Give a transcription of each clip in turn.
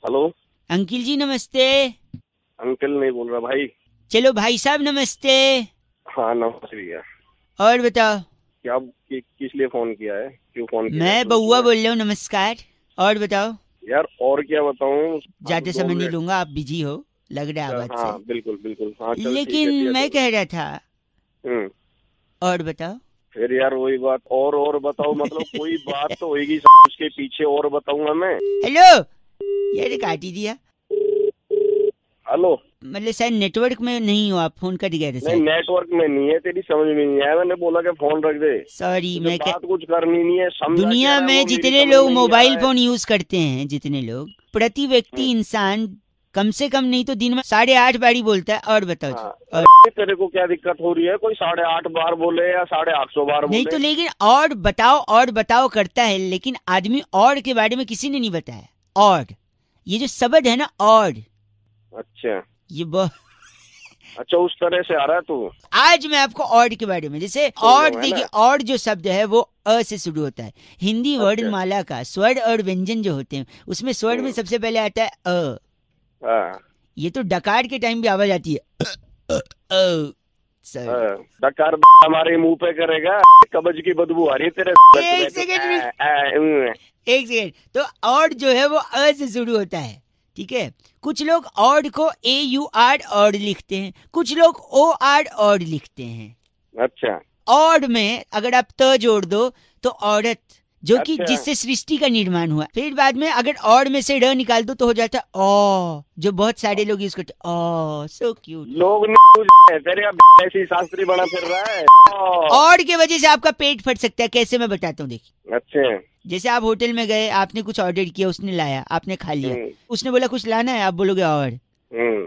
Hello uncle ji नमस्ते। Uncle नहीं बोल रहा भाई। चलो भाई साहब नमस्ते। हाँ नमस्ते भैया। और बताओ क्या किस लिए फोन किया है, क्यों फोन किया है? मैं बउआ बोल रहा हूँ, नमस्कार। और बताओ। यार और क्या बताऊँ। ज्यादा समय नहीं लूंगा, आप बिजी हो लग रहा है आवाज हाँ से। बिल्कुल बिल्कुल, हाँ चल ठीक लेकिन है मैं कह रहा था। हम्म। और बताओ। फिर यार वही बात, और बताओ मतलब कोई बात तो होगी उसके पीछे, और बताऊंगा मैं। हेलो, यार काट ही दिया। हेलो। मतलब शायद नेटवर्क में नहीं हो आप, फोन कट गया था नहीं शायद। नेटवर्क में नहीं है, तेरी समझ में नहीं आया, मैंने बोला कि फोन रख दे। सॉरी तुझे मैं बात कुछ करनी नहीं है, समझा क्या दुनिया रहा है, वो में मेरी जितने समझ लोग में नहीं आ मोबाइल रहा है। फोन यूज करते हैं, जितने लोग प्रति व्यक्ति इंसान कम से कम नहीं तो दिन में 8.5 बारी बोलता है। और बताओ जी। हाँ और अरे तेरे को क्या दिक्कत हो रही है, कोई 850 बार बोले या 850 बार नहीं बोले। तो लेकिन और बताओ करता है, लेकिन आदमी और के बारे में किसी ने नहीं बताया। और ये जो शब्द है ना, और अच्छा ये बहुत अच्छा उस तरह से आ रहा है तू। आज मैं आपको और के बारे में, जैसे सुन और लो है देखिए, ना। और जो शब्द है वो अ से शुरू होता है। हिंदी अच्छा। वर्णमाला का स्वर और व्यंजन जो होते हैं, उसमें स्वर में सबसे पहले आता है अ। हाँ ये तो डकार के टाइम भी आवाज आती है सर। डकार हमारे मुंह पे करेगा, कब्ज की बदबू आ रही है तेरे एक सेकेंड एक सेकेंड। तो और जो है वो अ से शुरू होता है, ठीक है। कुछ लोग और को AUR और लिखते हैं, कुछ लोग OR और लिखते हैं। अच्छा और में अगर आप त जोड़ दो तो औरत, जो कि अच्छा। जिससे सृष्टि का निर्माण हुआ। फिर बाद में अगर और में से र निकाल दो तो हो जाता है ओ, जो बहुत सारे लोग यूज करते हैं। ओ सो क्यूट। लोग नहीं तेरे का ऐसी शास्त्री बना फिर रहा है। और के वजह से आपका पेट फट सकता है, कैसे मैं बताता हूँ देखिए। अच्छा। जैसे आप होटल में गए, आपने कुछ ऑर्डर किया, उसने लाया, आपने खा लिया, उसने बोला कुछ लाना है, आप बोलोगे और,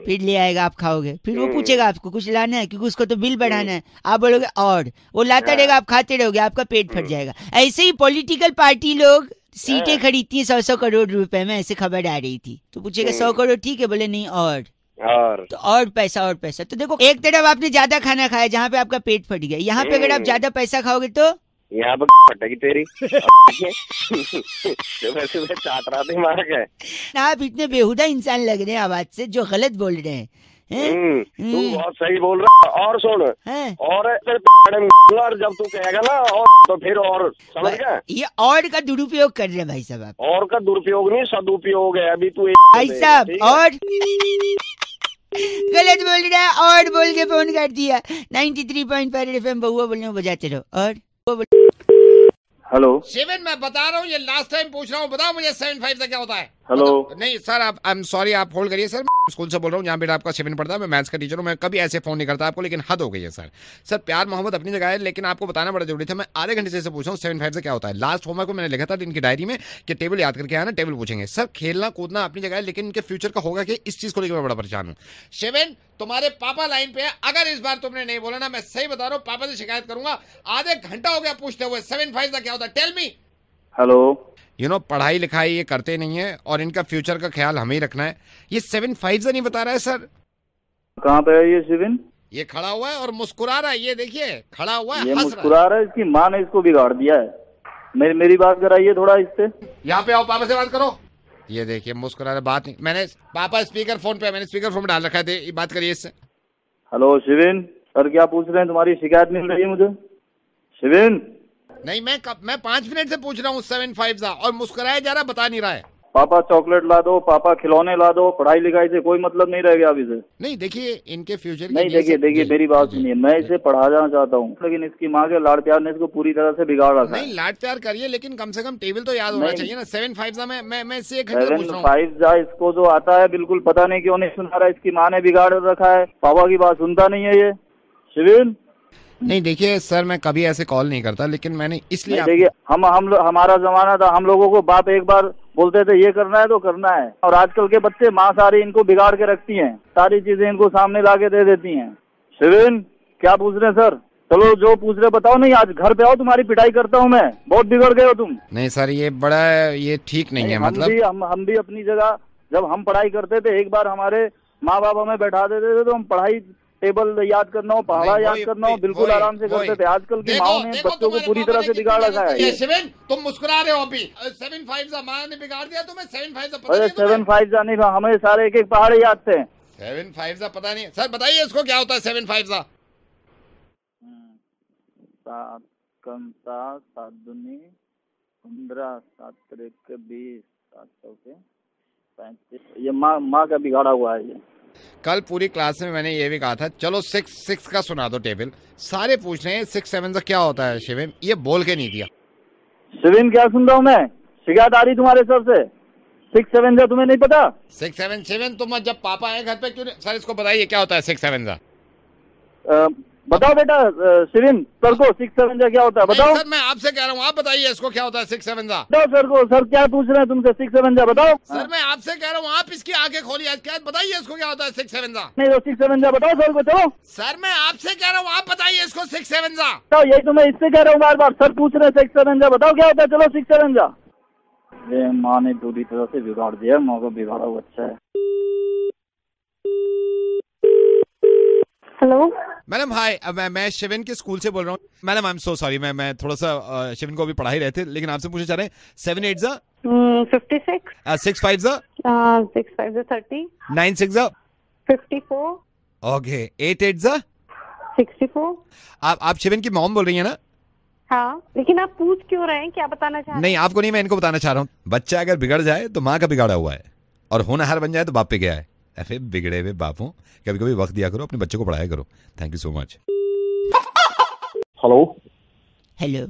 फिर ले आएगा, आप खाओगे, फिर वो पूछेगा आपको कुछ लाना है क्योंकि उसको तो बिल बढ़ाना है, आप बोलोगे और, वो लाता रहेगा, आप खाते रहोगे, आपका पेट फट जाएगा। ऐसे ही पॉलिटिकल पार्टी लोग सीटें खरीदती हैं 100-100 करोड़ रुपए में, ऐसे खबर आ रही थी। तो पूछेगा 100 करोड़ ठीक है, बोले नहीं और तो और पैसा। तो देखो, एक तरफ आपने ज्यादा खाना खाया जहाँ पे आपका पेट फट गया, यहाँ पे अगर आप ज्यादा पैसा खाओगे तो यहाँ पर फटेगी तेरी। वैसे मैं चाट रहा था मार के। आप इतने बेहुदा इंसान लग रहे हैं आवाज से, जो गलत बोल रहे हैं। तू बहुत सही बोल रहा है। और सुन और जब तू कहेगा ना और तो फिर और समझ गया। ये और का दुरुपयोग कर रहे हैं भाई साहब आप। और का दुरुपयोग नहीं, सदुपयोग है। अभी तू भाई साहब और गलत बोल रहा है, और बोल के फोन कर दिया। 93.5 FM बउआ बोल रहे हो, बजाते रहो। और हेलो शिवन, मैं बता रहा हूँ, ये लास्ट टाइम पूछ रहा हूँ, बताओ मुझे 75 से क्या होता है। हेलो नहीं सर, आप आई एम सॉरी, आप होल्ड करिए सर। स्कूल से बोल रहा हूँ जहाँ बेटा आपका शिवन पढ़ता है, मैं मैथ्स का टीचर हूँ। मैं कभी ऐसे फोन नहीं करता आपको, लेकिन हद हो गई है सर। सर प्यार मोहब्बत अपनी जगह है, लेकिन आपको बताना बड़ा जरूरी था। मैं आधे घंटे से पूछ रहा हूँ 75 से क्या होता है। लास्ट होमवर्क को मैंने लिखा था इनकी डायरी में कि टेबल याद करके आना, टेबल पूछेंगे। सर खेलना कूदना अपनी जगह है, लेकिन इनके फ्यूचर का होगा कि इस चीज को लेकर मैं बड़ा परेशान हूँ। शिवन, तुम्हारे पापा लाइन पे है, अगर इस बार तुमने नहीं बोला ना, मैं सही बता रहा हूँ, पापा से शिकायत करूंगा। आधे घंटा हो गया पूछते हुए 75 का क्या होता है, टेल मी। हेलो पढ़ाई लिखाई ये करते नहीं है और इनका फ्यूचर का ख्याल हमें ही रखना है। ये 75 से नहीं बता रहा है सर। कहाँ पे है ये शिविन? ये खड़ा हुआ है और मुस्कुरा रहा है, ये देखिए खड़ा हुआ है, ये हंस मुस्कुरा रहा है, इसकी माँ ने इसको बिगाड़ दिया है। मेरी बात कराइए थोड़ा इससे। यहाँ पे आओ, पापा से बात करो। ये देखिए मुस्कुरा रहा, बात नहीं। मैंने पापा स्पीकर फोन पे, मैंने स्पीकर फोन में डाल रखा है, बात करिए इससे। हेलो शिविन, सर क्या पूछ रहे हैं? तुम्हारी शिकायत मिल रही है मुझे शिविन। नहीं, मैं 5 मिनट से पूछ रहा हूँ 75 का, और मुस्कुराया जा रहा, बता नहीं रहा है। पापा चॉकलेट ला दो, पापा खिलौने ला दो, पढ़ाई लिखाई से कोई मतलब नहीं रह गया अभी से। नहीं देखिए, इनके फ्यूचर नहीं देखिए मेरी बात सुनिए, मैं इसे पढ़ाना चाहता हूँ, लेकिन इसकी माँ के लाड़ प्यार ने इसको पूरी तरह से बिगाड़ रखा है। नहीं लाड प्यार करिए, लेकिन कम से कम टेबल तो याद होना चाहिए ना। 75 का मैं इससे 1 घंटे पूछ रहा हूँ। 75 इसको जो आता है बिल्कुल पता नहीं क्यों नहीं सुना रहा, इसकी माँ ने बिगाड़ रखा है, पापा की बात सुनता नहीं है ये शिविन। नहीं देखिए सर, मैं कभी ऐसे कॉल नहीं करता, लेकिन मैंने इसलिए देखिए हमारा जमाना था, हम लोगों को बाप एक बार बोलते थे ये करना है तो करना है, और आजकल के बच्चे माँ सारी इनको बिगाड़ के रखती हैं, सारी चीजें इनको सामने लाके दे देती हैं। शिविन क्या पूछ रहे हैं सर? चलो जो पूछ रहे बताओ। नहीं आज घर पे आओ, तुम्हारी पिटाई करता हूँ मैं, बहुत बिगड़ गए हो तुम। नहीं सर, ये बड़ा ये ठीक नहीं है। मतलब हम भी अपनी जगह, जब हम पढ़ाई करते थे, एक बार हमारे माँ बाप हमें बैठा देते थे तो हम पढ़ाई टेबल याद करना हो, पहाड़ा याद करना हो, बिल्कुल आराम से करते थे। आजकल की माओ ने बच्चों को पूरी तरह से बिगाड़ रखा है। शिवेन, तुम मुस्कुरा रहे हो अभी। 7-5 माँ ने बिगाड़ दिया तुम्हें। 7-5 अरे 7-5 नहीं, हमें सारे एक एक पहाड़े याद थे। 7-5 पता नहीं सर, बताइए इसको क्या होता है 7-5? 7 कम 7 7 दूनी 15 7 त्रिक 20 7 चौके 35। ये माँ का बिगाड़ा हुआ है ये। कल पूरी क्लास में मैंने ये भी कहा था, चलो 6 का सुना दो टेबल। सारे पूछ रहे हैं 6-7 का क्या होता है शिवेन, ये बोल के नहीं दिया। शिवेन क्या सुन रहा हूँ मैं, शिकायत आ रही तुम्हारे सर से। 6-7 तुम्हें नहीं पता? 6-7 तुम जब पापा आए घर पे क्यों सर इसको बताइए क्या होता है 6-7? बताओ बेटा शिवेन सर को 6-7 क्या होता है बताओ। सर मैं आपसे कह रहा हूँ, आप बताइए इसको क्या होता है 6-7? बताओ सर को, सर क्या पूछ रहे हैं तुमसे 6-7 बताओ। सर मैं आपसे कह रहा हूँ, आप इसकी आंखें खोलिए, क्या बताइए इसको क्या होता है 6-7? नहीं तो 6-7 बताओ सर को। चलो सर मैं आपसे कह रहा हूँ, आप बताइए इसको 6-7। बताओ, यही तो मैं इससे कह रहा हूँ बार बार, सर पूछ रहे हैं 6-7 बताओ क्या होता है। चलो 6-7 ये माँ ने पूरी तरह से बिगाड़ दिया, माँ को बिगाड़ा हुआ अच्छा है। हेलो मैडम हाय, मैं शिवेन के स्कूल से बोल रहा हूँ। Madam I am so sorry, मैं थोड़ा सा शिवेन को अभी पढ़ा ही रहे थे, लेकिन आपसे पूछना चाह रहे हैं 7-8 56 6-5 6-5 30 9-6 54 ओके 8-8 64। आप शिवेन की मॉम बोल रही है ना? हाँ, लेकिन आप पूछ क्यों रहे हैं, क्या बताना चाह रहे हैं? नहीं आपको नहीं, मैं इनको बताना चाह रहा हूँ। बच्चा अगर बिगड़ जाए तो माँ का बिगाड़ा हुआ है, और होनहार बन जाए तो बाप पे गया है। ऐसे बिगड़े हुए बापों, कभी कभी वक्त दिया करो, अपने बच्चे को पढ़ाया करो। Thank you so much. Hello hello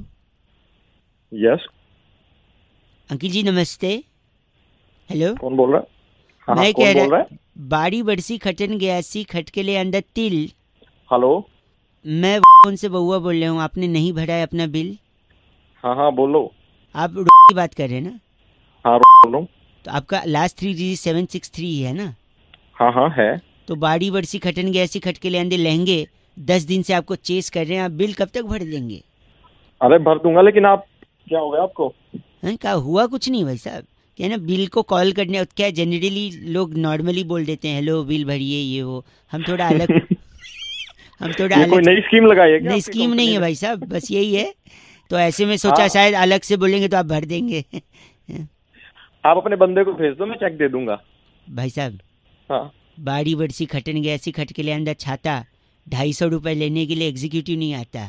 yes uncle ji नमस्ते। हेलो कौन बोल रहा है? हाँ, मैं कौन कह बोल रहा रहा, बाड़ी बरसी खटन गयासी खटके ले अंदर तिल। हेलो मैं उनसे बउआ बोल रहा हूँ, आपने नहीं भरा है अपना बिल। हाँ हाँ बोलो। आप की बात कर रहे हैं ना? हाँ बोल रहा हूँ। तो आपका लास्ट 3 डिजिट 763 है ना? हाँ हाँ है। तो बाड़ी बरसी खटन गयासी खटके ले अंदर लहंगे 10 दिन से आपको चेस कर रहे हैं, आप बिल कब तक भर देंगे? अरे भर दूंगा, लेकिन आप क्या हो गया आपको? क्या हुआ? कुछ नहीं भाई साहब, क्या ना बिल को कॉल करने, क्या जनरली लोग नॉर्मली बोल देते हैं हेलो बिल भरिए ये वो, हम थोड़ा अलग हम थोड़ा अलग। कोई नई स्कीम लगाई है क्या? नई स्कीम नहीं है भाई साहब, बस यही है। तो ऐसे में सोचा शायद अलग से बोलेंगे तो आप भर देंगे। आप अपने बंदे को भेज दो, मैं चेक दे दूंगा। भाई साहब हाँ बाड़ी बरसी खटन गया ऐसी खट के ले अंदर छाता 250 रुपए लेने के लिए एग्जीक्यूटिव नहीं आता।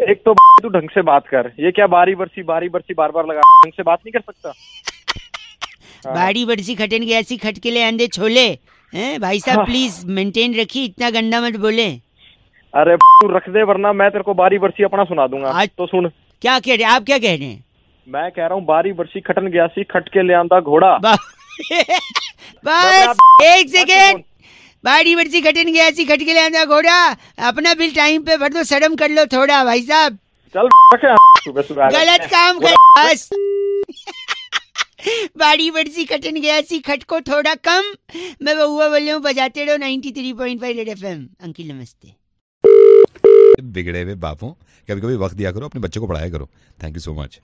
एक तो तू ढंग से बात कर, ये क्या बारी बरसी बार बार लगा, ढंग से बात नहीं कर सकता? बाड़ी बरसी खटन गया ऐसी खट के ले अंदर छोले हैं भाई साहब, प्लीज मेंटेन रखिए, इतना गंदा मत बोले। अरे तू रख दे, वरना मैं तेरे को बारी बरसी अपना सुना दूंगा। आज तो सुन, क्या कह रहे हैं आप? क्या कह रहे हैं? मैं कह रहा हूँ बारी बरसी खटन गया सी खट के ले आंदा घोड़ा। बस एक सेकेंड, बाड़ी बरसी खटन गया सी खट के ले आंदा घोड़ा, अपना बिल टाइम पे भर दो, शर्म कर लो थोड़ा भाई साहब। चल गलत काम कर बस। बाड़ी बरसी खटन गया सी खट को थोड़ा कम। मैं बउआ बोल रहा हूँ, बजाते रहो 93.5 रेड एफएम। अंकिल नमस्ते। बिगड़े हुए बापों, कभी कभी वक्त दिया करो, अपने बच्चे को पढ़ाया करो। Thank you so much.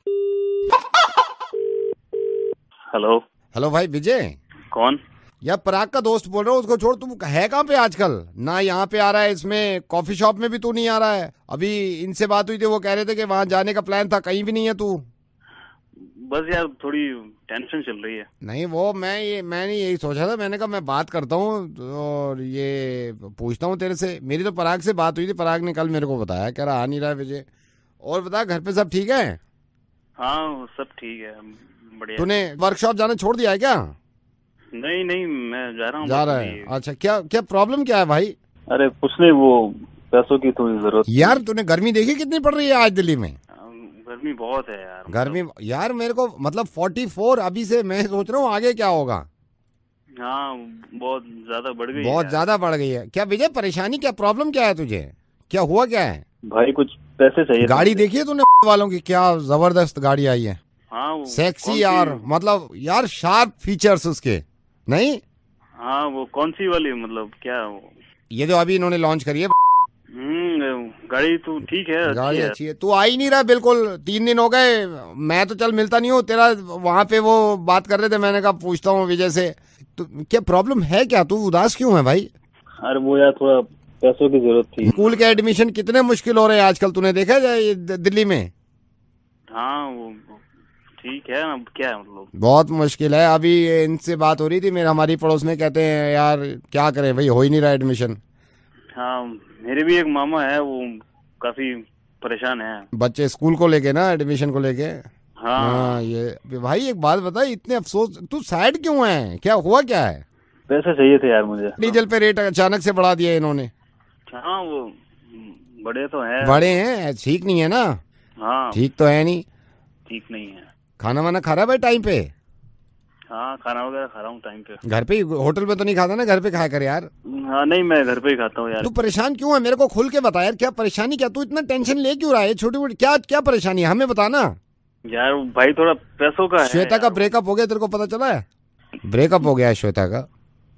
Hello hello भाई विजय। कौन? यार पराग का दोस्त बोल रहा हूँ, उसको छोड़। तुम है कहाँ पे आजकल? ना यहाँ पे आ रहा है, इसमें कॉफी शॉप में भी तू नहीं आ रहा है। अभी इनसे बात हुई थी, वो कह रहे थे कि वहाँ जाने का प्लान था, कहीं भी नहीं है तू। बस यार थोड़ी टेंशन चल रही है। नहीं वो मैंने यही सोचा था, मैंने कहा मैं बात करता हूँ और ये पूछता हूँ तेरे से। मेरी तो पराग से बात हुई थी, पराग ने कल मेरे को बताया, कह रहा आ नहीं रहा है विजय। और बता घर पे सब ठीक है? हाँ सब ठीक है, बढ़िया। तूने वर्कशॉप जाना छोड़ दिया है क्या? नहीं नहीं मैं जा रहा हूँ। जा रहा है? अच्छा क्या प्रॉब्लम क्या है भाई? अरे कुछ नहीं, वो पैसों की थोड़ी जरूरत। यार तूने गर्मी देखी कितनी पड़ रही है आज दिल्ली में? गर्मी बहुत है यार। गर्मी यार मेरे को मतलब 44 अभी से, मैं सोच रहा हूँ आगे क्या होगा। हाँ बहुत ज्यादा बढ़ गई, बहुत ज्यादा बढ़ गई है। क्या विजय परेशानी, क्या प्रॉब्लम क्या है तुझे? क्या हुआ क्या है? भाई कुछ पैसे चाहिए। गाड़ी देखी है तूने वालों की? क्या जबरदस्त गाड़ी आई है। हाँ सेक्सी यार, मतलब यार शार्प फीचर्स उसके। नहीं हाँ वो कौन सी वाली, मतलब क्या? ये जो अभी इन्होंने लॉन्च करी है। गाड़ी तो ठीक है, गाड़ी अच्छी है। तू आ ही नहीं रहा बिल्कुल, 3 दिन हो गए। मैं तो चल मिलता नहीं हूँ तेरा, वहाँ पे वो बात कर रहे थे, मैंने कहा पूछता हूँ विजय से। तो क्या प्रॉब्लम है क्या? तू उदास क्यों है भाई? अरे वो यार थोड़ा पैसों की जरूरत थी। स्कूल के एडमिशन कितने मुश्किल हो रहे हैं आजकल, तूने देखा है दिल्ली में? हाँ वो ठीक है ना, क्या है मतलब बहुत मुश्किल है। अभी इनसे बात हो रही थी मेरे, हमारी पड़ोस में, कहते हैं यार क्या करें भाई, हो ही नहीं रहा एडमिशन। हाँ मेरे भी एक मामा है, वो काफी परेशान है बच्चे स्कूल को लेके ना, एडमिशन को लेके। हाँ ये भाई एक बात बता, इतने अफसोस, तू सैड क्यों है, क्या हुआ क्या है? पैसे चाहिए थे यार मुझे। डीजल पे रेट अचानक से बढ़ा दिया इन्होंने। हाँ वो बड़े तो हैं, बड़े हैं, ठीक नहीं है ना? हाँ ठीक तो है नहीं, ठीक नहीं है। खाना वाना खा रहा है भाई टाइम पे? हाँ खाना वगैरह खा रहा हूँ टाइम पे। घर पे, होटल में तो नहीं खाता ना, घर पे खाया कर यार। हाँ नहीं, मैं घर पे ही खाता हूँ यार। तू परेशान क्यों है, मेरे को खुल के बता यार, क्या परेशानी, क्या तू इतना टेंशन ले क्यों रहा है? छोटी मोटी क्या क्या परेशानी है, हमें बताना यार। भाई थोड़ा पैसों का है। श्वेता का ब्रेकअप हो गया, तेरे को पता चला है? ब्रेकअप हो गया है श्वेता का,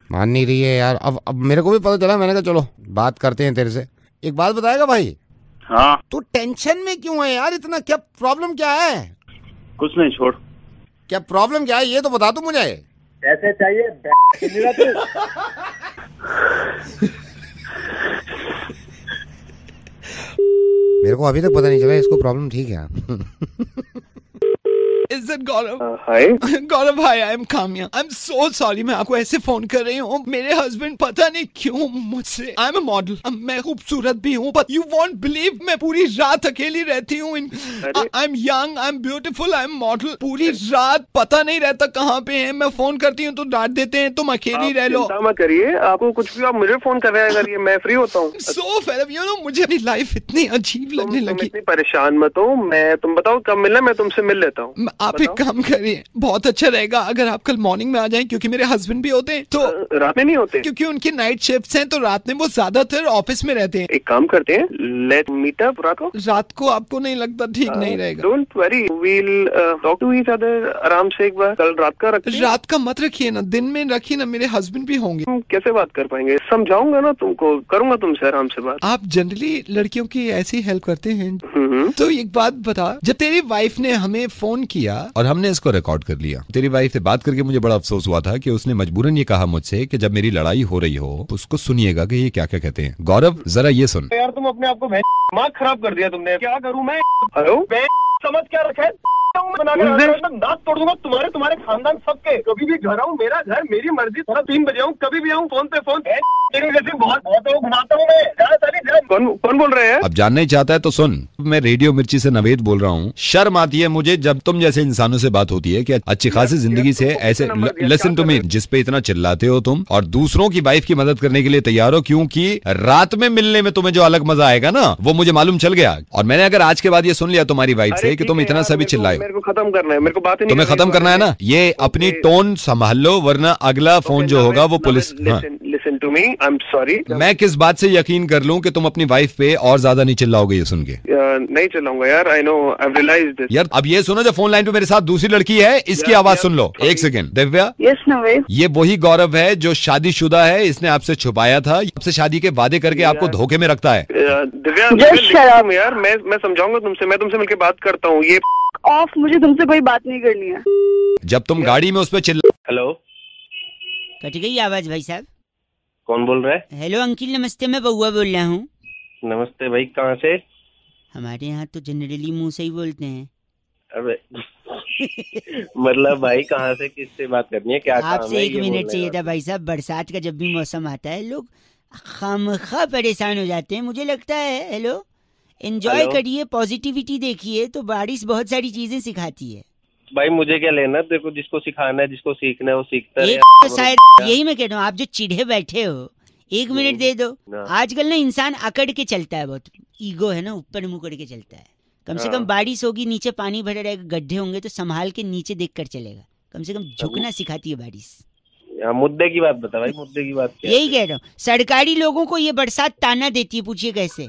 मान नहीं रही है यार। अब मेरे को भी पता चला, मैंने कहा चलो बात करते हैं तेरे से। एक बात बताएगा भाई? हाँ तू टेंशन में क्यों है यार इतना, क्या प्रॉब्लम क्या है? कुछ नहीं, छोड़। क्या प्रॉब्लम क्या है ये तो बता तू मुझे। पैसे चाहिए मेरे को अभी तक पता नहीं चला इसको प्रॉब्लम ठीक है। Is it Gaurav? Hi Gaurav, hi, I'm Kamya. I'm so sorry, मैं आपको ऐसे फोन कर रही हूँ। मेरे हस्बैंड पता नहीं क्यों मुझसे, I'm a model, मैं खूबसूरत भी हूँ, but you won't believe, मैं पूरी रात अकेली रहती हूँ। I'm young, I'm beautiful, I'm model। पूरी रात पता नहीं रहता कहाँ पे है, मैं फोन करती हूँ तो डांट देते हैं, तुम अकेली रह लो। चिंता मत करिए, आपको कुछ भी आप मुझे फोन कर रहे हैं, करिए, मैं फ्री होता हूँ। So fed up, you know, मुझे अपनी लाइफ इतनी अजीब लगने तुम लगी। इतनी परेशान मत हो, मैं, तुम बताओ कब मिलना, मैं तुमसे मिल लेता हूँ। आप एक काम करिए, बहुत अच्छा रहेगा अगर आप कल मॉर्निंग में आ जाएं, क्योंकि मेरे हस्बैंड भी होते हैं तो। रात में नहीं होते? क्योंकि उनकी नाइट शिफ्ट्स हैं, तो रात में वो ज्यादातर ऑफिस में रहते हैं। एक काम करते हैं, लेट मीट अप रात को आपको नहीं लगता ठीक नहीं रहेगा? Don't worry, we'll talk to each other आराम से एक बार। कल रात का रखिए। रात का मत रखिए ना, दिन में रखिए ना, मेरे हस्बैंड भी होंगे। हम कैसे बात कर पाएंगे? समझाऊंगा ना तुमको, करूंगा तुमसे आराम से बात। आप जनरली लड़कियों की ऐसी हेल्प करते हैं। तो एक बात बता, जब तेरी वाइफ ने हमें फोन किया और हमने इसको रिकॉर्ड कर लिया, तेरी वाइफ से बात करके मुझे बड़ा अफसोस हुआ था कि उसने मजबूरन ये कहा मुझसे कि जब मेरी लड़ाई हो रही हो उसको सुनिएगा कि ये क्या क्या कहते हैं। गौरव जरा ये सुन। यार तुम अपने आप को दिमाग खराब कर दिया तुमने, क्या करूं मैं? हेलो, समझ क्या रखा है? नाक तोड़ दूंगा तुम्हारे खानदान सबके। कभी भी घर आऊँ, मेरा घर, मेरी मर्जी, 3 बजे आऊँ, कभी भी आऊँ, फोन पे फोन। बहुत घुमाता हूँ मैं। कौन बोल रहे हैं? अब जानना ही चाहता है तो सुन, मैं रेडियो मिर्ची से नवेद बोल रहा हूँ। शर्म आती है मुझे जब तुम जैसे इंसानों से बात होती है कि अच्छी खासी जिंदगी से ऐसे। लिसन टू मी, जिस पे इतना चिल्लाते हो तुम और दूसरों की वाइफ की मदद करने के लिए तैयार हो, क्योंकि रात में मिलने में तुम्हें जो अलग मजा आएगा ना, वो मुझे मालूम चल गया। और मैंने अगर आज के बाद ये सुन लिया तुम्हारी वाइफ से कि तुम इतना सभी चिल्लाए, मेरे को खत्म करना है, मेरे को बात तुम्हें खत्म करना है ना, ये अपनी टोन संभाल लो, वरना अगला फोन जो होगा वो police. Listen to me, I am sorry. मैं किस बात से यकीन कर लूं कि तुम अपनी वाइफ पे और ज्यादा नहीं चिल्लाओगे ये सुन के? नहीं चिल्लाऊंगा यार, I know, I have realised this. यार अब ये सुनो, जो फोन लाइन पे मेरे साथ दूसरी लड़की है, इसकी आवाज सुन लो। एक सेकंड। दिव्या, यस नवेद, ये वही गौरव है जो शादीशुदा है, इसने आपसे छुपाया था, आपसे शादी के वादे करके आपको धोखे में रखता है। दिव्या यार, मैं समझाऊंगा तुमसे, मैं तुमसे मिलकर बात करता हूँ। ये ऑफ, मुझे तुमसे कोई बात नहीं करनी है। जब तुम गाड़ी में उस पर चिल्ला। हेलो, कट गई आवाज भाई साहब। कौन बोल रहा है? हेलो अंकिल नमस्ते, मैं बउआ बोल रहा हूँ। नमस्ते भाई, कहाँ से? हमारे यहाँ तो जनरली मुंह से ही बोलते हैं। अबे मतलब भाई कहाँ से, किससे बात करनी है, क्या काम है? आपसे 1 मिनट चाहिए था भाई साहब। बरसात का जब भी मौसम आता है लोग खामखा परेशान हो जाते हैं, मुझे लगता है। हेलो, एंजॉय करिए, पॉजिटिविटी देखिए, तो बारिश बहुत सारी चीजें सिखाती है। भाई मुझे क्या लेना, देखो जिसको सिखाना है, जिसको सीखना है वो सीखता है। तो शायद यही मैं कह रहा हूँ, आप जो चिढ़े बैठे हो 1 मिनट दे दो। आजकल ना इंसान अकड़ के चलता है, बहुत ईगो है ना, ऊपर मुंह करके चलता है। कम से कम बारिश होगी, नीचे पानी भरा रहेगा, गड्ढे होंगे तो संभाल के नीचे देख कर चलेगा। कम से कम झुकना सिखाती है बारिश। मुद्दे की बात बता भाई, मुद्दे की बात क्या? यही कह रहा हूँ, सरकारी लोगों को ये बरसात ताना देती है। पूछिए कैसे?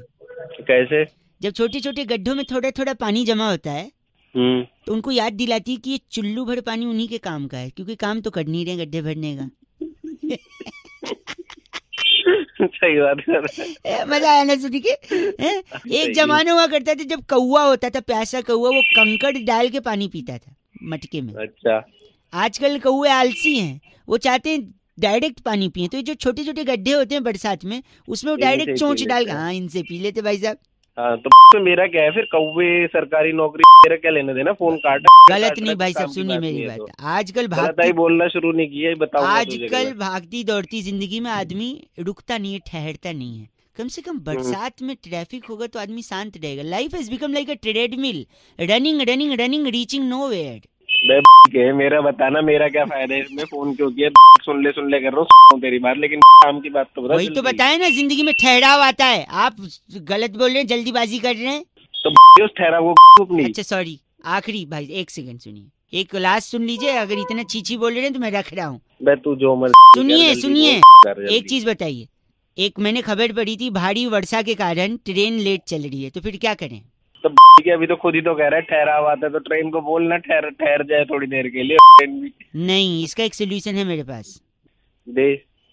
कैसे? जब छोटे छोटे गड्ढों में थोड़ा थोड़ा पानी जमा होता है तो उनको याद दिलाती है कि ये चुल्लू भर पानी उन्हीं के काम का है, क्योंकि काम तो कर नहीं रहे गड्ढे भरने का। सही बात कर। मजा आया ना सुन के? एक जमाना हुआ करता था जब कौवा होता था, प्यासा कौवा, वो कंकड़ डाल के पानी पीता था मटके में। अच्छा। आजकल कौवे आलसी हैं, वो चाहते हैं डायरेक्ट पानी पिए। तो ये जो छोटे छोटे गड्ढे होते हैं बरसात में, उसमें वो डायरेक्ट चोंच डाल, हाँ इनसे पी लेते भाई साहब। हाँ तो मेरा क्या है फिर, कौवे सरकारी नौकरी मेरा क्या लेने देना, फोन काट। गलत नहीं भाई साहब, सुनिए मेरी बात। आजकल भागती बोलना शुरू नहीं किया, बताओ। आजकल भागती दौड़ती जिंदगी में आदमी रुकता नहीं है, ठहरता नहीं है। कम से कम बरसात में ट्रैफिक होगा तो आदमी शांत रहेगा। Life has become like a treadmill, running running running, reaching nowhere. मेरा बताना, मेरा क्या फायदा है इसमें, फोन क्यों किया? सुन ले कर रहा हूँ तेरी बात, लेकिन काम की बात तो बता। वही तो बताया ना, जिंदगी में ठहराव आता है। आप गलत बोल रहे हैं, जल्दीबाजी कर रहे हैं। तो उस ठहराव को अपनी। अच्छा सॉरी, आखिरी भाई 1 सेकंड सुनिए, एक लास्ट सुन लीजिए। अगर इतना चीची बोल रहे हैं तो मैं रख रहा हूँ। तू जो सुनिए एक चीज बताइए। एक मैंने खबर पढ़ी थी, भारी वर्षा के कारण ट्रेन लेट चल रही है, तो फिर क्या करें? तो अभी तो खुद ही तो कह रहा है ठहराव आता है, तो ट्रेन को बोलना ठहर जाए थोड़ी देर के लिए। ट्रेन भी नहीं, इसका एक सोल्यूशन है मेरे पास। दे।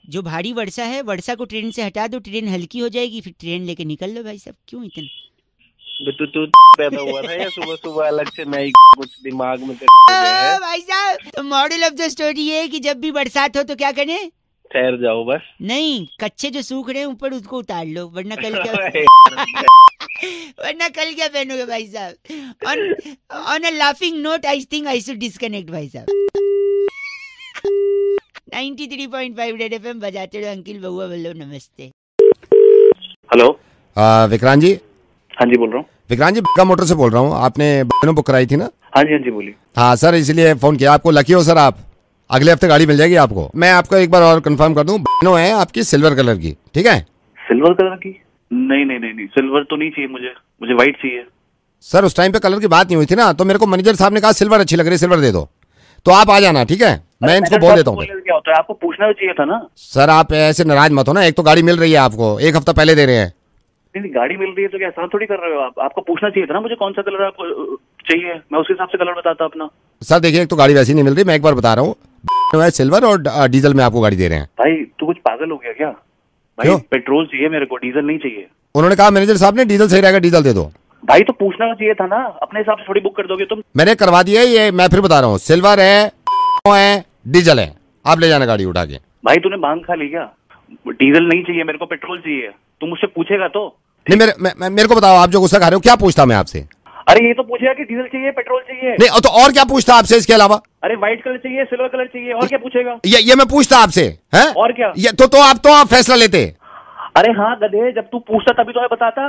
जो भारी वर्षा है, वर्षा को ट्रेन से हटा दो, ट्रेन हल्की हो जाएगी, फिर ट्रेन लेके निकल लो भाई साहब। क्यों इतना तू पैदा हुआ था या सुबह सुबह अलग से नई कुछ दिमाग में भाई साहब? तो मॉडल ऑफ द स्टोरी ये है कि जब भी बरसात हो तो क्या करें? ठहर जाओ बस। नहीं, कच्चे जो सूख रहे हैं ऊपर उसको उतार लो, वरना कल क्या पहनोगे भाई साहब? On a laughing note I think I should disconnect भाई साहब। 93.5 रेड एफएम बजाते रहो। अंकिल बहुआ बोलो नमस्ते। हेलो विक्रांत जी। हाँ जी बोल रहा हूँ। विक्रांत जी का मोटर से बोल रहा हूँ, आपने बुक कराई थी ना? हाँ जी बोलिए। हाँ सर, इसलिए फोन किया आपको। लकी हो सर आप, अगले हफ्ते गाड़ी मिल जाएगी आपको। मैं आपको एक बार और कंफर्म कर दूं, बनो है आपकी सिल्वर कलर की, ठीक है? सिल्वर कलर की? नहीं, सिल्वर तो नहीं चाहिए मुझे व्हाइट चाहिए। सर उस टाइम पे कलर की बात नहीं हुई थी ना, तो मेरे को मैनेजर साहब ने कहा सिल्वर अच्छी लग रही है, सिल्वर दे दो। तो आप आ जाना, ठीक है? मैं इनको बोल देता हूँ। क्या होता है, आपको पूछना भी चाहिए था ना। सर आप ऐसे नाराज मत हो ना, एक तो गाड़ी मिल रही है आपको, 1 हफ्ता पहले दे रहे हैं। नहीं, गाड़ी मिल रही है तो क्या एहसान थोड़ी कर रहे हो आप? आपको पूछना चाहिए था ना मुझे कौन सा कलर आपको चाहिए, मैं उस हिसाब से कलर बताता अपना। सर देखिए, एक तो गाड़ी वैसी नहीं मिल रही, मैं एक बार बता रहा हूँ, सिल्वर और डीजल में आपको गाड़ी दे रहे हैं। भाई तू कुछ पागल हो गया क्या? भाई पेट्रोल चाहिए मेरे को, डीजल नहीं चाहिए। उन्होंने कहा मैनेजर साहब ने डीजल सही रहेगा, डीजल दे दो। भाई तो पूछना चाहिए था ना, अपने हिसाब से थोड़ी बुक कर दोगे तुम। मैंने करवा दिया ये, मैं फिर बता रहा हूँ, सिल्वर है, डीजल है, आप ले जाना गाड़ी उठा के। भाई तूने भांग खा ली क्या? डीजल नहीं चाहिए मेरे को, पेट्रोल चाहिए। तुम मुझसे पूछेगा तो नहीं। मेरे को बताओ, आप जो गुस्सा खा रहे हो, क्या पूछता मैं आपसे? अरे ये तो पूछेगा कि डीजल चाहिए पेट्रोल चाहिए। नहीं तो और क्या पूछता आपसे इसके अलावा? अरे व्हाइट कलर चाहिए, सिल्वर कलर चाहिए, और क्या पूछेगा? ये मैं पूछता आपसे, हैं? और क्या? ये तो आप फैसला लेते। अरे हाँ गधे, जब तू पूछता तभी तो मैं बताता।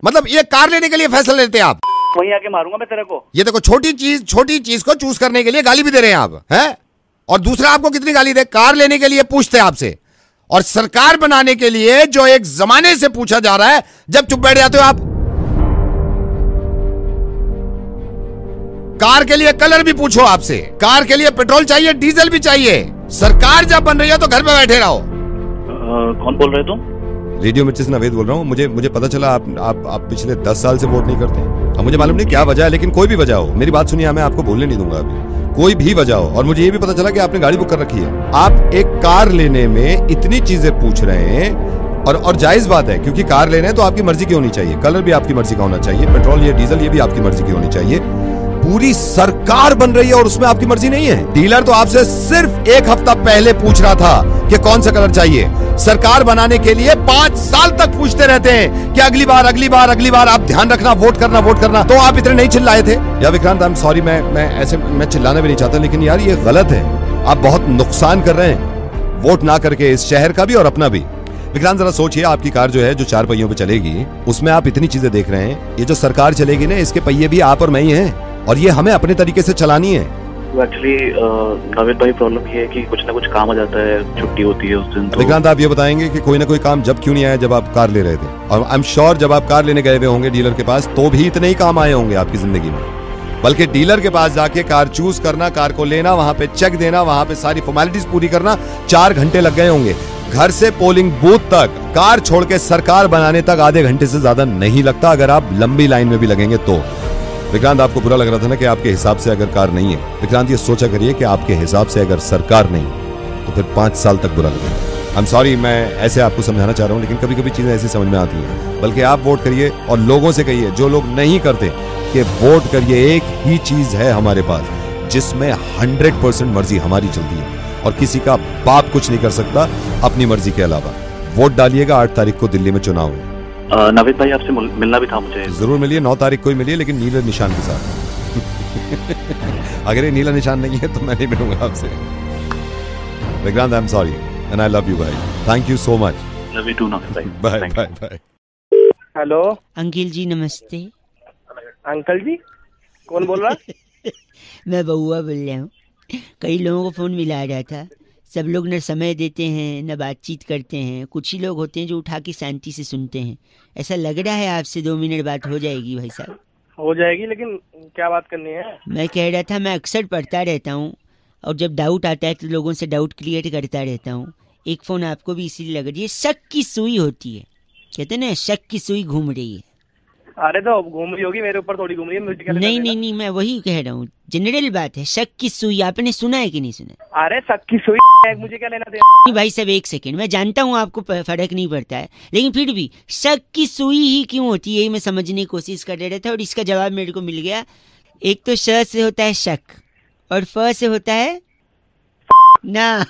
मतलब ये कार लेने के लिए फैसला लेते आप? वहीं आके मारूंगा मैं तेरे को। ये देखो, छोटी चीज को चूज करने के लिए गाली भी दे रहे हैं आप, हैं? और दूसरा आपको कितनी गाली दे, कार लेने के लिए पूछते हैं आपसे, और सरकार बनाने के लिए जो एक जमाने से पूछा जा रहा है, जब चुप बैठ जाते हो आप। कार के लिए कलर भी पूछो आपसे, कार के लिए पेट्रोल चाहिए, डीजल भी चाहिए। सरकार जब बन रही है तो घर पे बैठे रहो। कौन बोल रहे हो तुम? रेडियो मिर्ची से नवेद बोल रहा हूँ। मुझे पता चला आप पिछले 10 साल से वोट नहीं करते। अब मुझे मालूम नहीं क्या वजह है, लेकिन कोई भी वजह हो, मेरी बात सुनिए, मैं आपको बोलने नहीं दूंगा अभी। कोई भी वजह हो, और मुझे ये भी पता चला कि आपने गाड़ी बुक कर रखी है। आप एक कार लेने में इतनी चीजें पूछ रहे हैं, और जायज बात है, क्योंकि कार लेने हैं तो आपकी मर्जी की होनी चाहिए, कलर भी आपकी मर्जी का होना चाहिए, पेट्रोल या डीजल ये भी आपकी मर्जी की होनी चाहिए। पूरी सरकार बन रही है और उसमें आपकी मर्जी नहीं है। डीलर तो आपसे सिर्फ 1 हफ्ता पहले पूछ रहा था कि कौन सा कलर चाहिए। सरकार बनाने के लिए 5 साल तक पूछते रहते हैं कि अगली बार आप ध्यान रखना, वोट करना। तो आप इतने नहीं चिल्लाए थे या? विक्रांत आई एम सॉरी, मैं चिल्लाना भी नहीं चाहता, लेकिन यार ये गलत है। आप बहुत नुकसान कर रहे हैं वोट ना करके, इस शहर का भी और अपना भी। विक्रांत जरा सोचिए, आपकी कार जो है, जो 4 पहियों पे चलेगी, उसमें आप इतनी चीजें देख रहे हैं। ये जो सरकार चलेगी ना, इसके पहिए भी आप और मैं ही हैं, और ये हमें अपने तरीके से चलानी है। एक्चुअली नवेद भाई, प्रॉब्लम ये है कि कुछ ना कुछ काम आ जाता है, छुट्टी होती है उस दिन। तो विक्रांत आप ये बताएंगे कि कोई ना कोई काम जब क्यों नहीं आया जब आप कार ले रहे थे? और आई एम श्योर जब आप कार लेने गए हुए होंगे डीलर के पास, तो भी इतने ही काम आए होंगे आपकी जिंदगी में। बल्कि डीलर के पास जाके कार चूज करना, कार को लेना, वहां पे चेक देना, वहां पे सारी फॉर्मेलिटीज पूरी करना, 4 घंटे लग गए होंगे। घर से पोलिंग बूथ तक, कार छोड़ के सरकार बनाने तक आधे घंटे से ज्यादा नहीं लगता, अगर आप लंबी लाइन में भी लगेंगे तो। विक्रांत आपको बुरा लग रहा था ना कि आपके हिसाब से अगर कार नहीं है? विक्रांत ये सोचा करिए कि आपके हिसाब से अगर सरकार नहीं तो फिर 5 साल तक बुरा लगेगा। आई एम सॉरी, मैं ऐसे आपको समझाना चाह रहा हूँ, लेकिन कभी कभी चीजें ऐसी समझ में आती हैं। बल्कि आप वोट करिए और लोगों से कहिए, जो लोग नहीं करते, कि वोट करिए। एक ही चीज है हमारे पास जिसमें 100% मर्जी हमारी चलती है, और किसी का बाप कुछ नहीं कर सकता अपनी मर्जी के अलावा। वोट डालिएगा, 8 तारीख को दिल्ली में चुनाव है। नाविद भाई आपसे मिलना भी था मुझे। जरूर मिलिए, 9 तारीख को ही मिलिए, लेकिन नीले निशान के साथ। अगर ये नीला निशान नहीं है तो मैं नहीं मिलूंगा आपसे। Vikrant, I am sorry and I love you भाई। Thank you so much. Love you too Navid भाई। Bye bye bye. Hello uncle ji नमस्ते। अंकल जी कौन बोल रहा? मैं बउआ बोल रहा हूँ। कई लोगों को फोन मिला रहा था, सब लोग न समय देते हैं न बातचीत करते हैं। कुछ ही लोग होते हैं जो उठा के शांति से सुनते हैं। ऐसा लग रहा है आपसे 2 मिनट बात हो जाएगी भाई साहब? हो जाएगी, लेकिन क्या बात करनी है? मैं कह रहा था, मैं अक्सर पढ़ता रहता हूँ और जब डाउट आता है तो लोगों से डाउट क्लियर करता रहता हूँ। एक फ़ोन आपको भी इसीलिए लग रही है, शक की सुई होती है, कहते हैं ना, शक की सुई घूम रही है। अरे तो घूम रही होगी, मेरे ऊपर थोड़ी घूम रही है। मुझे नहीं नहीं नहीं, मैं वही कह रहा हूँ, जनरल बात है। शक की सुई आपने सुना है कि नहीं सुना? अरे शक की सुई मुझे क्या लेना था? भाई साहब एक सेकंड, मैं जानता हूँ आपको फर्क नहीं पड़ता है, लेकिन फिर भी शक की सुई ही क्यों होती है, यही मैं समझने की कोशिश कर रहा था और इसका जवाब मेरे को मिल गया। एक तो श से होता है शक और फ से होता है ना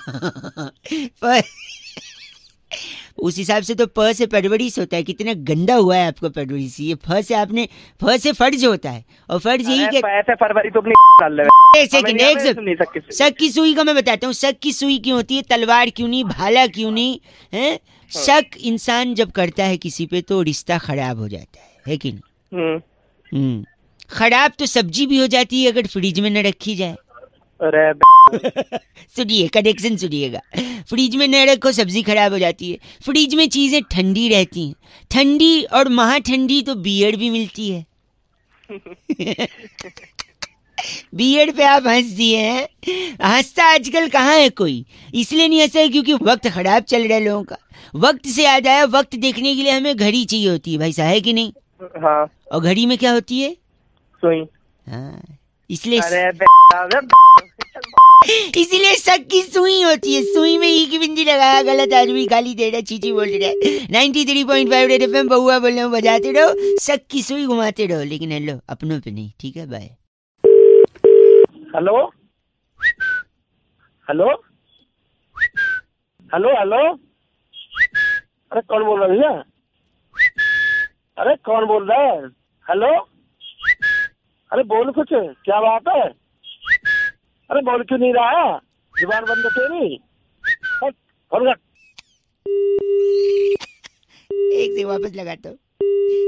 उस हिसाब से तो प से परवरिश होता है। कितना गंदा हुआ है आपको परवरिश। ये फ से आपने, फ से फर्ज होता है और फर्ज यही के ऐसे फरवरी तो अपनी एक सेकंड शक की सुई का मैं बताता हूँ। शक की सुई क्यों होती है? तलवार क्यों नहीं, भाला क्यों नहीं है? शक इंसान जब करता है किसी पे तो रिश्ता खराब हो जाता है कि नहीं? खराब तो सब्जी भी हो जाती है अगर फ्रिज में न रखी जाए। अरे सुनिए, कनेक्शन सुनिएगा। फ्रिज में न रखो, सब्जी खराब हो जाती है। फ्रिज में चीजें ठंडी रहती हैं, ठंडी और महा ठंडी तो बियर भी मिलती है। बियर पे आप हंस दिए हैं, हंसता आजकल कहाँ है कोई? इसलिए नहीं हंसा है क्योंकि वक्त खराब चल रहा है लोगों का। वक्त से याद आया, वक्त देखने के लिए हमें घड़ी चाहिए होती है भाई साहब, है कि नहीं? हाँ। और घड़ी में क्या होती है? सुई। हाँ, इसलिए इसीलिए शक की सुई होती है। सुई में ई की बिंदी लगाया, गलत आदमी गाली दे रहा, चीची बोल रहा है। 93.5 रेड एफएम, बउआ बोल रहे हो, बजाते रहो, शक की सुई घुमाते रहो, लेकिन हेलो अपनों पे नहीं, ठीक है? Bye. Hello hello hello hello, अरे कौन बोल रहा है भैया? अरे कौन बोल रहा है? हेलो, अरे बोल कुछ, क्या बात है? अरे बोल क्यों नहीं रहा? जुबान बंद है तेरी। एक से वापस लगाता हूँ,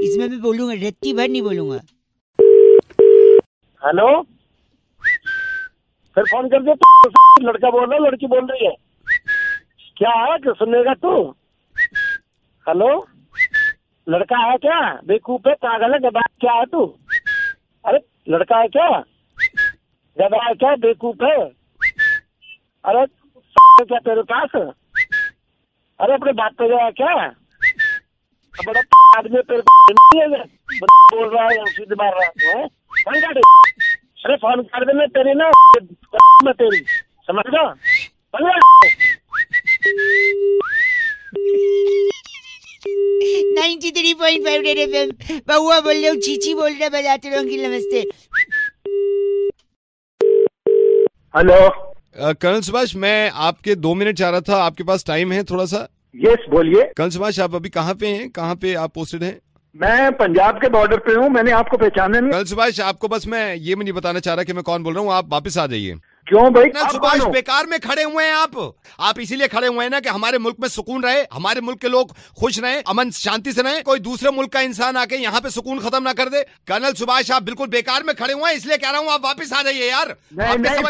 इसमें मैं बोलूंगा, रत्ती भर नहीं बोलूंगा। हेलो, फिर फोन कर दे तो। लड़का बोल रहा है, लड़की बोल रही है, क्या है? क्या सुनेगा तू? हेलो, लड़का है क्या? बेवकूफ है, पागल है, गधा क्या है तू? अरे लड़का है क्या? गधा है क्या? बेवकूफ है? अरे क्या तेरे पास? अरे अपने बात पे गया क्या? बड़ा आदमी तेरे बोल रहा है, सीधे मार रहा है। अरे फोन कर देना, तेरी ना मैं तेरी, समझ लो। 93.5 रेड एफएम, बउआ बोल रहे हो, चीची बोल रहे, बजाते रहो अंकिल, नमस्ते। हेलो कर्नल सुभाष, मैं आपके 2 मिनट चाह रहा था, आपके पास टाइम है थोड़ा सा? यस बोलिए। कर्नल सुभाष, आप अभी कहाँ पे हैं? कहाँ पे आप पोस्टेड हैं? मैं पंजाब के बॉर्डर पे हूँ, मैंने आपको पहचाना नहीं। कर्नल सुभाष, आपको बस मैं ये नहीं बताना चाह रहा कि मैं कौन बोल रहा हूँ, आप वापस आ जाइए। क्यों भाई? सुभाष, बेकार में खड़े हुए हैं आप इसीलिए खड़े हुए हैं ना कि हमारे मुल्क में सुकून रहे, हमारे मुल्क के लोग खुश रहे, अमन शांति से रहे, कोई दूसरे मुल्क का इंसान आके यहाँ पे सुकून खत्म ना कर दे। कर्नल सुभाष, आप बिल्कुल बेकार में खड़े हुए हैं, इसलिए कह रहा हूँ आप वापस आ जाइए यार।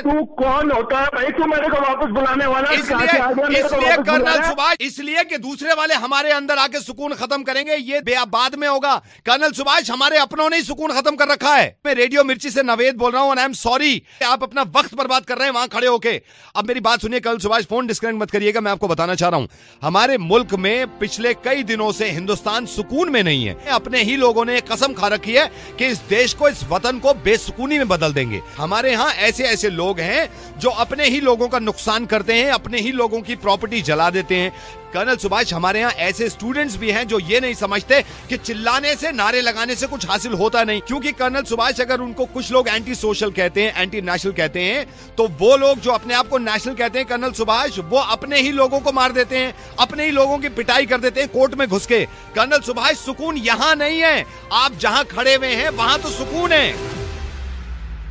तू कौन होता है भाई? तू मेरे को वापस बुलाने वाला? इसलिए कर्नल सुभाष, इसलिए कि दूसरे वाले हमारे अंदर आके सुकून खत्म करेंगे, ये बाद में होगा। कर्नल सुभाष, हमारे अपनों ने ही सुकून खत्म कर रखा है। मैं रेडियो मिर्ची से नवेद बोल रहा हूँ, आई एम सॉरी, आप अपना वक्त बर्बाद कर रहे हैं वहां खड़े होके। अब मेरी बात सुनिए कर्नल सुभाष, फोन डिस्कनेक्ट मत करिएगा, मैं आपको बताना चाह रहा हूं, हमारे मुल्क में पिछले कई दिनों से हिंदुस्तान सुकून में नहीं है। अपने ही लोगों ने कसम खा रखी है कि इस देश को, इस वतन को बेसुकूनी में बदल देंगे। हमारे यहाँ ऐसे ऐसे लोग हैं जो अपने ही लोगों का नुकसान करते हैं, अपने ही लोगों की प्रॉपर्टी जला देते हैं, कर्नल सुभाष, हमारे यहाँ ऐसे स्टूडेंट्स भी हैं जो ये नहीं समझते कि चिल्लाने से, नारे लगाने से कुछ हासिल होता नहीं। क्योंकि कर्नल सुभाष, अगर उनको कुछ लोग एंटी सोशल कहते हैं, एंटी नेशनल कहते हैं, तो वो लोग जो अपने आप को नेशनल कहते हैं कर्नल सुभाष, वो अपने ही लोगों को मार देते हैं, अपने ही लोगों की पिटाई कर देते हैं कोर्ट में घुस के। कर्नल सुभाष, सुकून यहाँ नहीं है, आप जहाँ खड़े हुए हैं वहां तो सुकून है।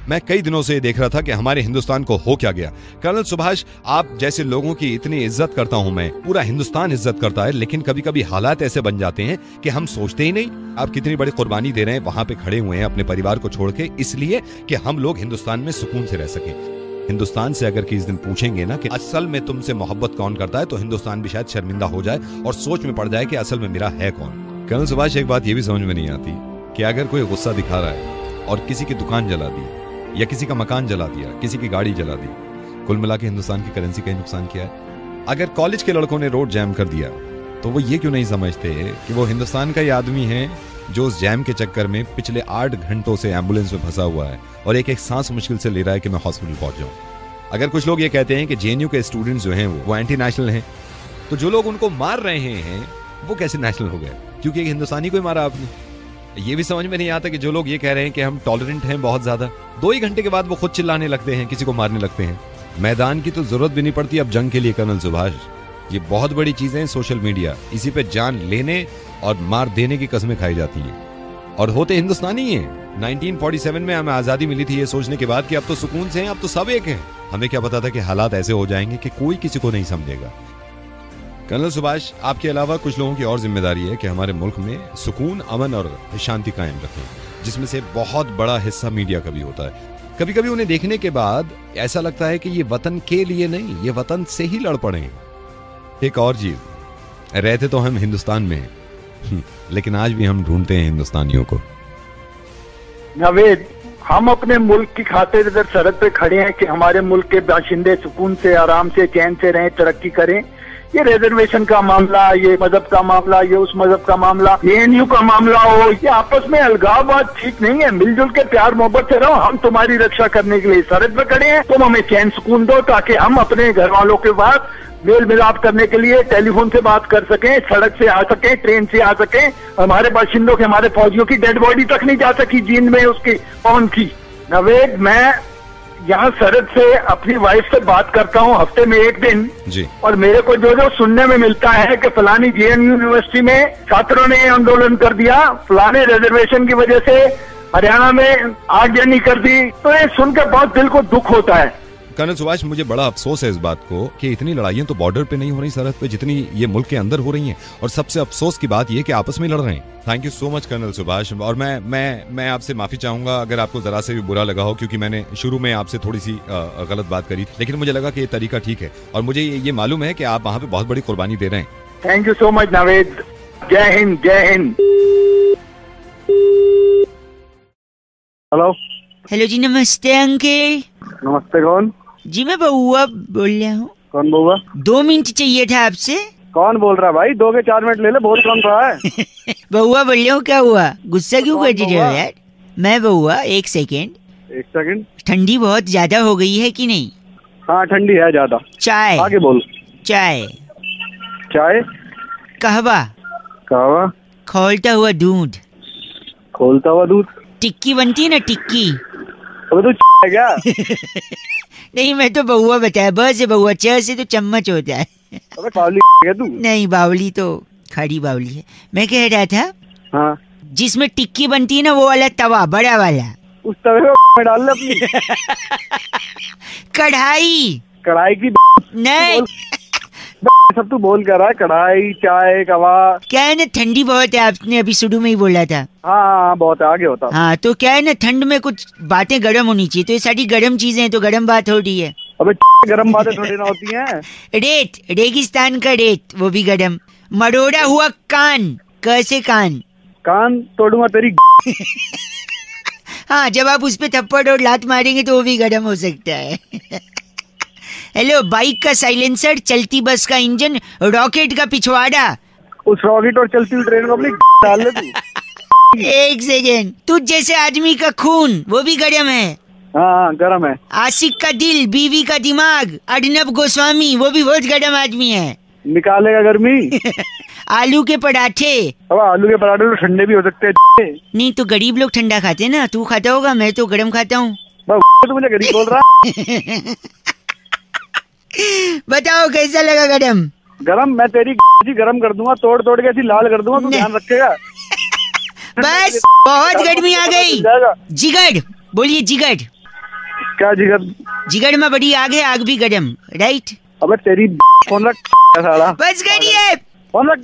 मैं कई दिनों से देख रहा था कि हमारे हिंदुस्तान को हो क्या गया। कर्नल सुभाष, आप जैसे लोगों की इतनी इज्जत करता हूं मैं, पूरा हिंदुस्तान इज्जत करता है, लेकिन कभी कभी हालात ऐसे बन जाते हैं कि हम सोचते ही नहीं। आप कितनी बड़ी कुर्बानी दे रहे हैं, वहां पे खड़े हुए हैं अपने परिवार को छोड़ के, इसलिए कि हम लोग हिंदुस्तान में सुकून से रह सके। हिंदुस्तान से अगर किसी दिन पूछेंगे ना कि असल में तुमसे मोहब्बत कौन करता है, तो हिंदुस्तान भी शायद शर्मिंदा हो जाए और सोच में पड़ जाए कि असल में मेरा है कौन। कर्नल सुभाष, एक बात ये भी समझ में नहीं आती कि अगर कोई गुस्सा दिखा रहा है और किसी की दुकान जला दी या किसी का मकान जला दिया, किसी की गाड़ी जला दी, कुल मिला के हिंदुस्तान की करेंसी का ही नुकसान किया है। अगर कॉलेज के लड़कों ने रोड जैम कर दिया तो वो ये क्यों नहीं समझते कि वो हिंदुस्तान का ही आदमी है जो उस जैम के चक्कर में पिछले 8 घंटों से एम्बुलेंस में फंसा हुआ है और एक एक सांस मुश्किल से ले रहा है कि मैं हॉस्पिटल पहुंच जाऊं। अगर कुछ लोग ये कहते हैं कि जेएनयू के स्टूडेंट्स जो हैं वो एंटी नेशनल हैं, तो जो लोग उनको मार रहे हैं वो कैसे नेशनल हो गए? क्योंकि एक हिंदुस्तानी को ही मारा आपने। ये भी समझ में नहीं आता कि जो लोग ये कह रहे हैं कि हम टॉलरेंट हैं बहुत ज्यादा, 2 ही घंटे के बाद वो खुद चिल्लाने लगते हैं, किसी को मारने लगते हैं। मैदान की तो जरूरत भी नहीं पड़ती अब जंग के लिए कर्नल सुभाष। ये बहुत बड़ी चीजें हैं सोशल मीडिया, इसी पे जान लेने और मार देने की कस्में खाई जाती हैं और होते हिंदुस्तानी ही हैं। 1947 में हमें आजादी मिली थी ये सोचने के बाद कि अब तो सुकून से हैं, अब तो सब एक हैं। हमें क्या पता था कि हालात ऐसे हो जाएंगे कि कोई किसी को नहीं समझेगा। कर्नल सुभाष, आपके अलावा कुछ लोगों की और जिम्मेदारी है कि हमारे मुल्क में सुकून, अमन और शांति कायम रखें, जिसमें से बहुत बड़ा हिस्सा मीडिया का भी होता है। कभी कभी उन्हें देखने के बाद ऐसा लगता है कि ये वतन के लिए नहीं, ये वतन से ही लड़ पड़े। एक और चीज, रहते तो हम हिंदुस्तान में हैं, लेकिन आज भी हम ढूंढते हैं हिंदुस्तानियों को। नवेद, हम अपने मुल्क की खातिर इधर सड़क पे खड़े हैं कि हमारे मुल्क के बाशिंदे सुकून से, आराम से, चैन से रहें, तरक्की करें। ये रिजर्वेशन का मामला, ये मजहब का मामला, ये उस मजहब का मामला, जेएनयू का मामला हो, ये आपस में अलगाववाद ठीक नहीं है। मिलजुल के प्यार मोहब्बत से रहो। हम तुम्हारी रक्षा करने के लिए सड़क पे खड़े हैं, तुम हमें चैन सुकून दो ताकि हम अपने घर वालों के बाद मेल मिलाप करने के लिए टेलीफोन से बात कर सकें, सड़क से आ सकें, ट्रेन से आ सकें। हमारे बाशिंदों के, हमारे फौजियों की डेड बॉडी तक नहीं जा सकी जींद में उसकी कौन की। नवेद, मैं यहाँ सड़क से अपनी वाइफ से बात करता हूँ हफ्ते में 1 दिन जी, और मेरे को जो सुनने में मिलता है कि फलानी जेएनयू यूनिवर्सिटी में छात्रों ने आंदोलन कर दिया, फलाने रिजर्वेशन की वजह से हरियाणा में आगजनी कर दी, तो ये सुनकर बहुत दिल को दुख होता है। कर्नल सुभाष, मुझे बड़ा अफसोस है इस बात को कि इतनी लड़ाइयां तो बॉर्डर पे नहीं हो रही सरहद पे, जितनी ये मुल्क के अंदर हो रही हैं, और सबसे अफसोस की बात ये कि आपस में लड़ रहे हैं। Thank you so much colonel Subhash. और मैं आपसे माफी चाहूंगा अगर आपको जरा से भी बुरा लगा हो, क्योंकि मैंने शुरू में आपसे थोड़ी सी गलत बात करी, लेकिन मुझे लगा कि ये तरीका ठीक है और मुझे ये मालूम है कि आप वहाँ पे बहुत बड़ी कुर्बानी दे रहे हैं। Thank you so much Naved. जय हिंद, जय हिंद। हेलो। हेलो जी, नमस्ते अंकल। नमस्ते, कौन? जी मैं बउआ बोल रहा हूँ। कौन बउआ? 2 मिनट चाहिए था आपसे। कौन बोल रहा है भाई? 2 के 4 मिनट ले ले, बोल कौन रहा है? बउआ बोल रहा हूँ, क्या हुआ? गुस्सा क्यों कर रहे हो यार? मैं बउआ, 1 सेकेंड। 1 सेकेंड। ठंडी बहुत ज्यादा हो गई है कि नहीं? हाँ ठंडी है ज्यादा। चाय? आगे बोल। चाय? चाय? कहवा? कहवा? खोलता हुआ दूध? खोलता हुआ दूध? टिक्की बनती है ना, टिक्की। अबे तू है क्या? नहीं, मैं तो बउआ बताया, ब से बउआ, च से तो चम्मच होता है। अबे बावली है तू? नहीं, बावली तो खड़ी बावली है। मैं कह रहा था, हाँ, जिसमें टिक्की बनती है ना, वो वाला तवा, बड़ा वाला, उस तवे में डाल ले अपनी। कढ़ाई? कढ़ाई की नहीं, सब तू बोल कर रहा है। कढ़ाई, चाय, कवा। क्या है ना, ठंडी बहुत है, आपने अभी शुरू में ही बोला था। हाँ बहुत है, आगे होता। हाँ, तो क्या है ना, ठंड में कुछ बातें गर्म होनी चाहिए, तो ये सारी गर्म चीजें हैं, तो गर्म बात हो रही है। अबे गर्म बातें थोड़ी ना होती हैं। रेत, रेगिस्तान का रेत, वो भी गर्म। मरोड़ा हुआ कान, कैसे कान? कान तोड़ूंगा तेरी। हाँ, जब आप उस पे थप्पड़ और लात मारेंगे तो वो भी गर्म हो सकता है। हेलो, बाइक का साइलेंसर, चलती बस का इंजन, रॉकेट का पिछवाड़ा। उस रॉकेट और चलती हुई ट्रेन को अपनी डाल ले तू। 1 सेकेंड। तुझ जैसे आदमी का खून, वो भी गर्म है। हाँ गर्म है। आशिक का दिल, बीवी का दिमाग, अर्नब गोस्वामी, वो भी बहुत गर्म आदमी है। निकालेगा गर्मी। आलू के पराठे। अब आलू के पराठे तो ठंडे भी हो सकते हैं। नहीं तो गरीब लोग ठंडा खाते हैं ना, तू खाता होगा, मैं तो गर्म खाता हूँ। तो मुझे गरीब बोल रहा। बताओ कैसा लगा गरम? गरम मैं तेरी गरम कर दूंगा, तोड़ तोड़ के ऐसी लाल कर दूंगा, तू ध्यान रखेगा। बस बहुत गर्मी आ गई। जिगर बोलिए, जिगर। क्या जिगर? जिगर में बड़ी आग है, आग भी गरम, राइट? अबे तेरी फोन रख साला। बस करिए, फोन रख।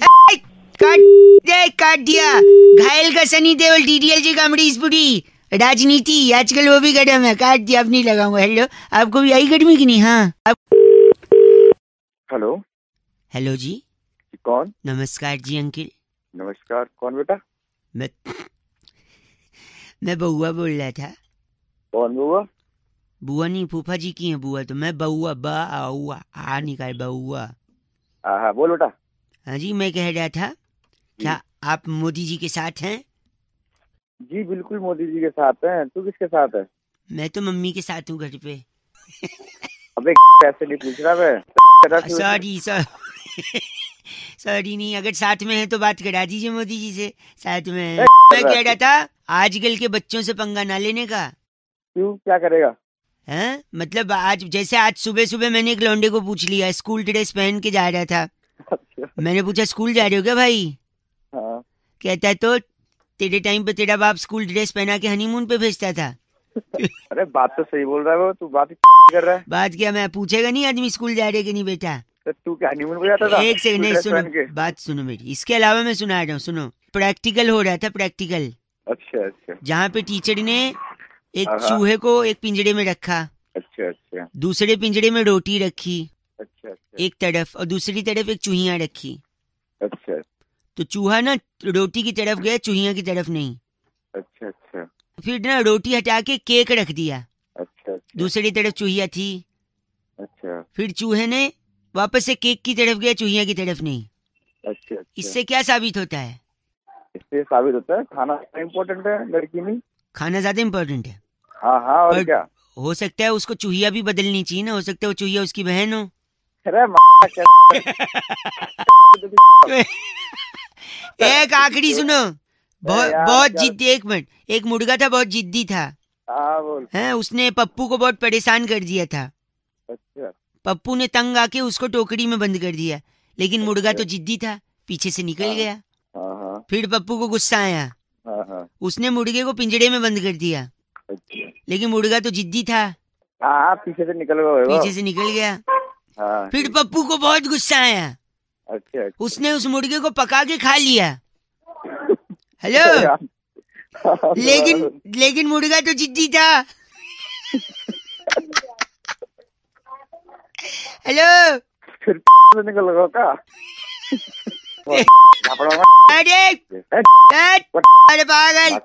काट दिया। घायल का सनी देओल, डीडीएलजे का अमरीश पुरी। राजनीति आजकल वो भी गरम है, काट दिया, अब नहीं लगाऊंगा। हेलो, आपको भी आई गर्मी की नहीं? हाँ। हेलो। हेलो जी। कौन? नमस्कार जी अंकिल। नमस्कार, कौन बेटा? मैं बउआ बोल रहा था। कौन बुआ? बुआ नहीं, फूफा जी की है बुआ, तो मैं बउआ, बउआ आ निकाल बउआ। हाँ बोल बेटा। हाँ जी, मैं कह रहा था, क्या आप मोदी जी के साथ हैं? जी बिल्कुल मोदी जी के साथ हैं। तू किसके साथ है? मैं तो मम्मी के साथ हूँ घर पे। अबे ऐसे नहीं पूछ रहा मैं। सॉरी सॉरी नहीं, अगर साथ में है तो बात करा दीजिए मोदी जी से, साथ में है। मैं कह रहा था आजकल के बच्चों से पंगा ना लेने का। क्यों, क्या करेगा? हैं? मतलब आज सुबह सुबह मैंने एक लौंडे को पूछ लिया, स्कूल ड्रेस पहन के जा रहा था। मैंने पूछा स्कूल जा रहे हो क्या भाई? हाँ। कहता है तो तेरे टाइम पे तेरा बाप स्कूल ड्रेस पहना के हनीमून पे भेजता था। अरे बात तो सही बोल रहा है वो, तू बात कर रहा है। बात क्या, मैं पूछेगा नहीं आदमी स्कूल जा रहे कि नहीं बेटा? तो तू क्या हनीमून पे जाता था? एक सेकंड, नहीं सुनो, बात सुनो मेरी। इसके अलावा मैं सुना रहा हूँ, सुनो। प्रैक्टिकल हो रहा था, प्रैक्टिकल। अच्छा। जहाँ पे टीचर ने एक चूहे को एक पिंजरे में रखा। अच्छा। दूसरे पिंजरे में रोटी रखी। अच्छा। एक तरफ, और दूसरी तरफ एक चूहिया रखी। अच्छा। तो चूहा ना रोटी की तरफ गया, चूहिया की तरफ नहीं। अच्छा। फिर ना रोटी हटा के केक रख दिया। अच्छा। दूसरी तरफ चूहिया थी। अच्छा। फिर चूहे ने वापस से केक की तरफ गया, चूहिया की तरफ नहीं। अच्छा। इससे क्या साबित होता है? इससे साबित होता है खाना इम्पोर्टेंट है, लड़की नहीं। खाना ज्यादा इम्पोर्टेंट है। हाँ और क्या हो सकता है उसको चूहिया भी बदलनी चाहिए ना, हो सकता है वो चूहिया उसकी बहन हो। अरे एक आखिरी सुनो, बहुत जिद्दी। एक मिनट, एक मुर्गा था, बहुत जिद्दी था। है, उसने पप्पू को बहुत परेशान कर दिया था। अच्छा। पप्पू ने तंग आके उसको टोकरी में बंद कर दिया, लेकिन मुर्गा तो जिद्दी था, पीछे से निकल गया। फिर पप्पू को गुस्सा आया, उसने मुर्गे को पिंजरे में बंद कर दिया, लेकिन मुर्गा तो जिद्दी था, पीछे से निकल गया। फिर पप्पू को बहुत गुस्सा आया। अच्छा। उसने उस मुर्गे को पका के खा लिया। हेलो। लेकिन मुर्गा तो जिद्दी था। हेलो। फिर निकल गया का? अरे पागल।